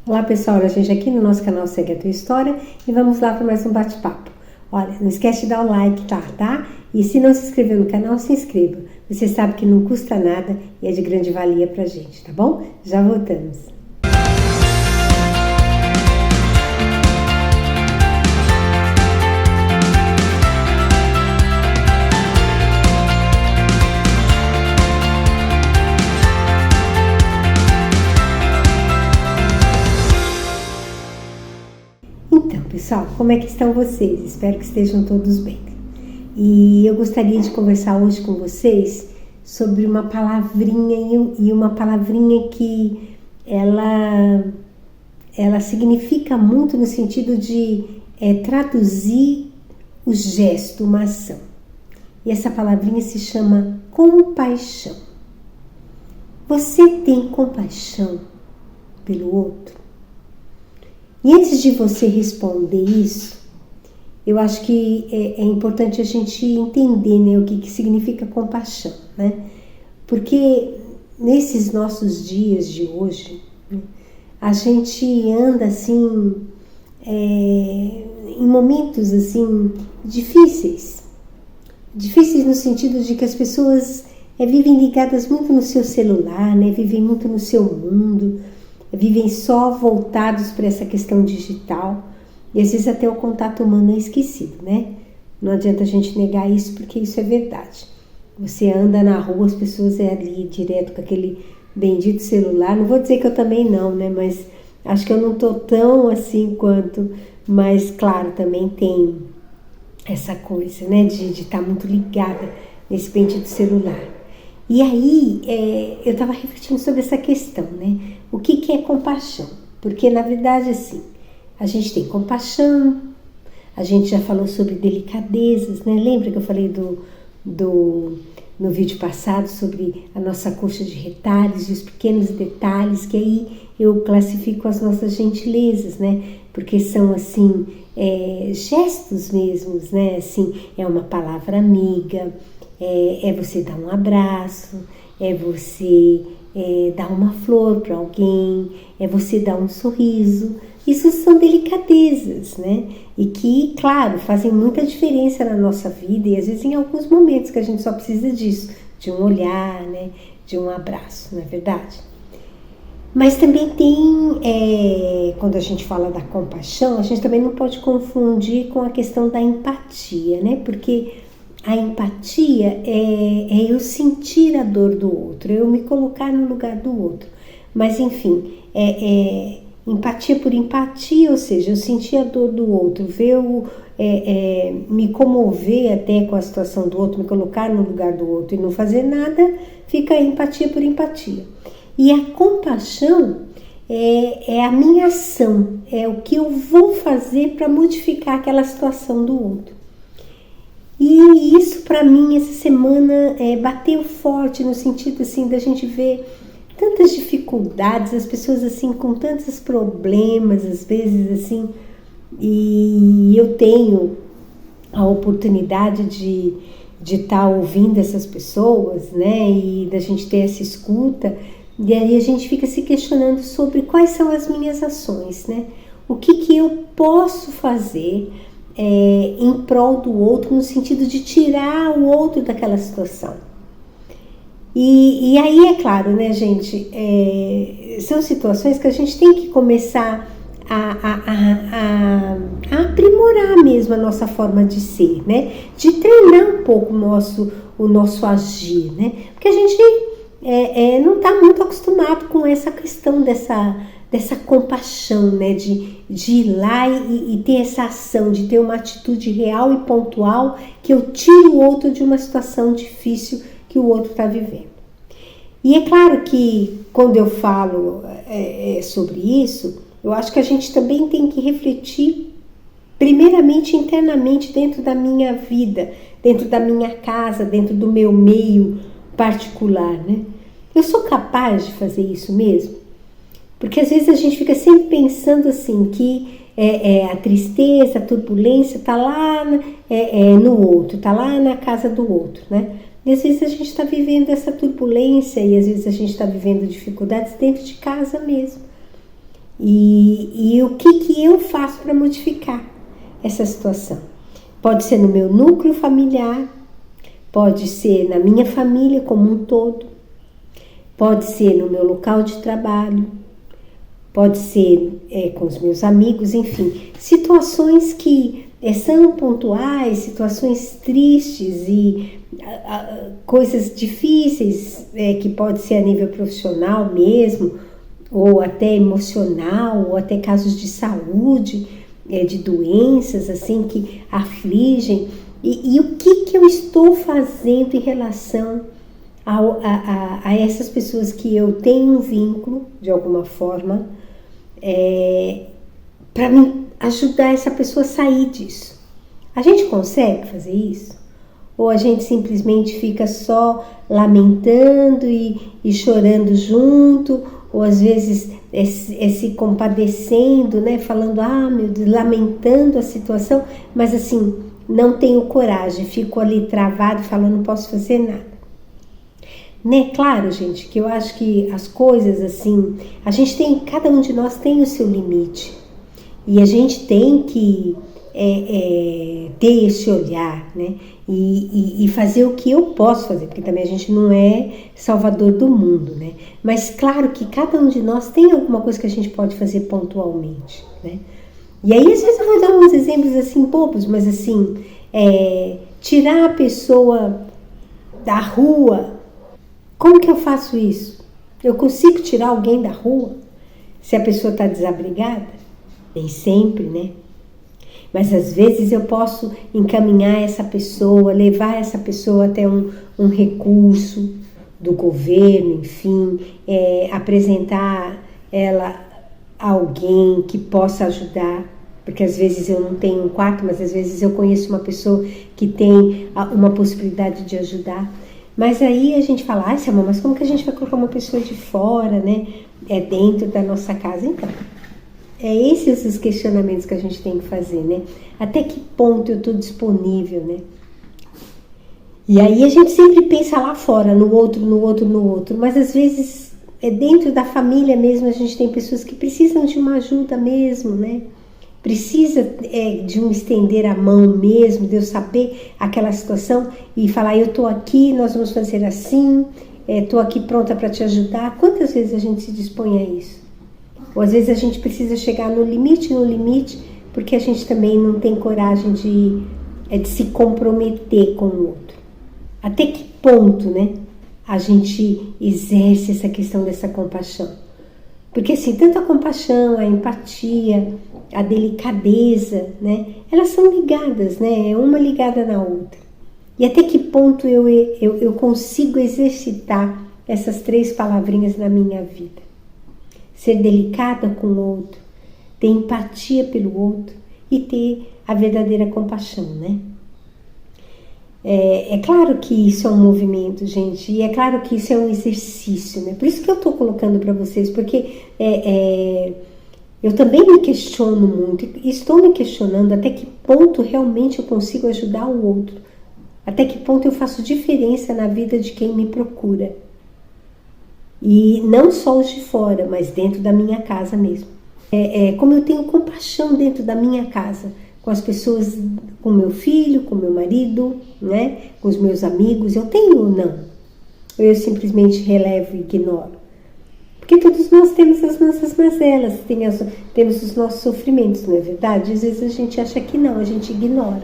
Olá pessoal, a gente aqui no nosso canal Segue a Tua História e vamos lá para mais um bate-papo. Olha, não esquece de dar o like, tá? E se não se inscreveu no canal, se inscreva. Você sabe que não custa nada e é de grande valia pra gente, tá bom? Já voltamos. Então, pessoal, como é que estão vocês? Espero que estejam todos bem. E eu gostaria de conversar hoje com vocês sobre uma palavrinha e uma palavrinha que ela significa muito no sentido de traduzir o gesto, uma ação. E essa palavrinha se chama compaixão. Você tem compaixão pelo outro? E antes de você responder isso, eu acho que é importante a gente entender, né, o que significa compaixão, né? Porque nesses nossos dias de hoje, né, a gente anda assim, em momentos assim difíceis no sentido de que as pessoas vivem ligadas muito no seu celular, né? Vivem muito no seu mundo, vivem só voltados para essa questão digital e às vezes até o contato humano é esquecido, né? Não adianta a gente negar isso porque isso é verdade. Você anda na rua, as pessoas ali direto com aquele bendito celular. Não vou dizer que eu também não, né? Mas acho que eu não tô tão assim quanto, mas claro, também tem essa coisa, né? De estar muito ligada nesse bendito celular. E aí, eu estava refletindo sobre essa questão, né? O que é compaixão? Porque, na verdade, assim, a gente tem compaixão, a gente já falou sobre delicadezas, né? Lembra que eu falei no vídeo passado sobre a nossa coxa de retalhos e os pequenos detalhes, que aí eu classifico as nossas gentilezas, né? Porque são, assim, gestos mesmos, né? Assim, é uma palavra amiga, é você dar um abraço, é você dar uma flor para alguém, é você dar um sorriso. Isso são delicadezas, né? E que, claro, fazem muita diferença na nossa vida e às vezes em alguns momentos que a gente só precisa disso, de um olhar, né? De um abraço, não é verdade? Mas também tem, quando a gente fala da compaixão, a gente também não pode confundir com a questão da empatia, né? Porque a empatia é eu sentir a dor do outro, eu me colocar no lugar do outro. Mas, enfim, empatia por empatia, ou seja, eu sentir a dor do outro, me comover até com a situação do outro, me colocar no lugar do outro e não fazer nada, fica empatia por empatia. E a compaixão é a minha ação, é o que eu vou fazer para modificar aquela situação do outro. E isso para mim essa semana bateu forte no sentido assim da gente ver tantas dificuldades, as pessoas assim com tantos problemas às vezes assim, e eu tenho a oportunidade de estar ouvindo essas pessoas, né, e da gente ter essa escuta, e aí a gente fica se questionando sobre quais são as minhas ações, né, o que eu posso fazer em prol do outro, no sentido de tirar o outro daquela situação. E aí é claro, né, gente, são situações que a gente tem que começar a aprimorar mesmo a nossa forma de ser, né, de treinar um pouco o nosso agir, né, porque a gente não está muito acostumado com essa questão dessa compaixão, né, de ir lá e ter essa ação, de ter uma atitude real e pontual que eu tiro o outro de uma situação difícil que o outro está vivendo. E é claro que quando eu falo sobre isso, eu acho que a gente também tem que refletir primeiramente internamente dentro da minha vida, dentro da minha casa, dentro do meu meio particular, né? Eu sou capaz de fazer isso mesmo? Porque às vezes a gente fica sempre pensando assim, que a tristeza, a turbulência está lá no outro, está lá na casa do outro, né? E às vezes a gente está vivendo essa turbulência e às vezes a gente está vivendo dificuldades dentro de casa mesmo. E o que eu faço para modificar essa situação? Pode ser no meu núcleo familiar, pode ser na minha família como um todo, pode ser no meu local de trabalho, pode ser com os meus amigos, enfim, situações que são pontuais, situações tristes e coisas difíceis, que pode ser a nível profissional mesmo, ou até emocional, ou até casos de saúde, de doenças assim que afligem. E o que eu estou fazendo em relação a essas pessoas que eu tenho um vínculo, de alguma forma, para me ajudar essa pessoa a sair disso? A gente consegue fazer isso? Ou a gente simplesmente fica só lamentando e chorando junto, ou às vezes se compadecendo, né? Falando, meu Deus, lamentando a situação, mas assim, não tenho coragem, fico ali travado, falando, não posso fazer nada. Né? Claro, gente, que eu acho que as coisas assim, cada um de nós tem o seu limite. E a gente tem que ter esse olhar, né? E fazer o que eu posso fazer, porque também a gente não é salvador do mundo, né? Mas claro que cada um de nós tem alguma coisa que a gente pode fazer pontualmente, né? E aí às vezes eu vou dar uns exemplos assim bobos, mas assim, tirar a pessoa da rua, como que eu faço isso? Eu consigo tirar alguém da rua se a pessoa está desabrigada? Nem sempre, né? Mas às vezes eu posso encaminhar essa pessoa, levar essa pessoa até um recurso do governo, enfim, apresentar ela a alguém que possa ajudar, porque às vezes eu não tenho um quarto, mas às vezes eu conheço uma pessoa que tem uma possibilidade de ajudar. Mas aí a gente fala, Selma, mas como que a gente vai colocar uma pessoa de fora, né? Dentro da nossa casa? Então, esses os questionamentos que a gente tem que fazer, né? Até que ponto eu estou disponível, né? E aí a gente sempre pensa lá fora, no outro, mas às vezes dentro da família mesmo a gente tem pessoas que precisam de uma ajuda mesmo, né? Precisa de um estender a mão mesmo, de eu saber aquela situação e falar, eu estou aqui, nós vamos fazer assim, estou aqui pronta para te ajudar. Quantas vezes a gente se dispõe a isso? Ou às vezes a gente precisa chegar no limite, porque a gente também não tem coragem de se comprometer com o outro. Até que ponto, né, a gente exerce essa questão dessa compaixão? Porque assim, tanto a compaixão, a empatia, a delicadeza, né, elas são ligadas, né, uma ligada na outra. E até que ponto eu consigo exercitar essas 3 palavrinhas na minha vida? Ser delicada com o outro, ter empatia pelo outro e ter a verdadeira compaixão, né? É claro que isso é um movimento, gente, e é claro que isso é um exercício, né? Por isso que eu tô colocando para vocês, porque eu também me questiono muito, e estou me questionando até que ponto realmente eu consigo ajudar o outro, até que ponto eu faço diferença na vida de quem me procura. E não só os de fora, mas dentro da minha casa mesmo. Como eu tenho compaixão dentro da minha casa, com as pessoas, com meu filho, com meu marido, né? Com os meus amigos, eu tenho ou não? Ou eu simplesmente relevo e ignoro? Porque todos nós temos as nossas mazelas, temos os nossos sofrimentos, não é verdade? Às vezes a gente acha que não, a gente ignora.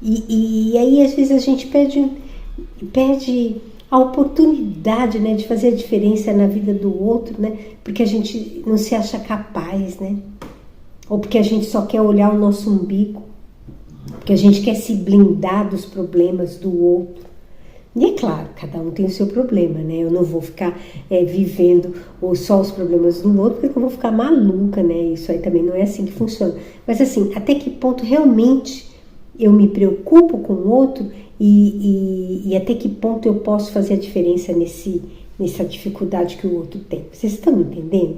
E aí às vezes a gente perde a oportunidade, né, de fazer a diferença na vida do outro, né, porque a gente não se acha capaz, né, ou porque a gente só quer olhar o nosso umbigo, porque a gente quer se blindar dos problemas do outro. E é claro, cada um tem o seu problema, né, eu não vou ficar vivendo só os problemas do outro, porque eu vou ficar maluca, né, isso aí também não é assim que funciona. Mas assim, até que ponto realmente eu me preocupo com o outro e até que ponto eu posso fazer a diferença nessa dificuldade que o outro tem. Vocês estão entendendo?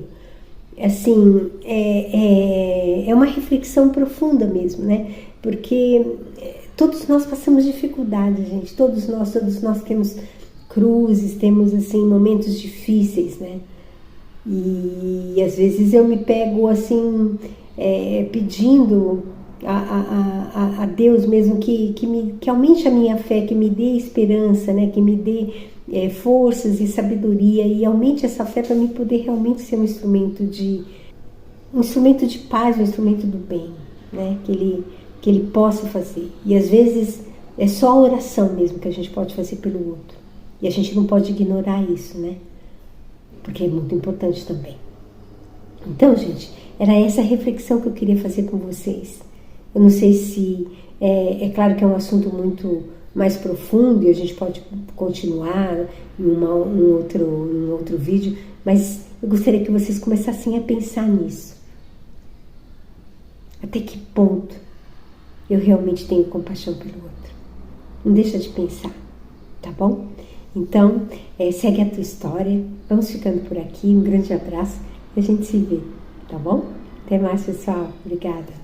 Assim, é uma reflexão profunda mesmo, né? Porque todos nós passamos dificuldades, gente. Todos nós temos cruzes, temos assim momentos difíceis, né? E às vezes eu me pego assim, pedindo a Deus mesmo que aumente a minha fé, que me dê esperança, né? Que me dê forças e sabedoria e aumente essa fé para mim poder realmente ser um instrumento de paz, um instrumento do bem, né? Que ele possa fazer. E às vezes é só a oração mesmo que a gente pode fazer pelo outro. E a gente não pode ignorar isso, né? Porque é muito importante também. Então, gente, era essa reflexão que eu queria fazer com vocês. Eu não sei se... É claro que é um assunto muito mais profundo e a gente pode continuar em um outro vídeo, mas eu gostaria que vocês começassem a pensar nisso. Até que ponto eu realmente tenho compaixão pelo outro? Não deixa de pensar, tá bom? Então, segue a tua história. Vamos ficando por aqui. Um grande abraço e a gente se vê, tá bom? Até mais, pessoal. Obrigada.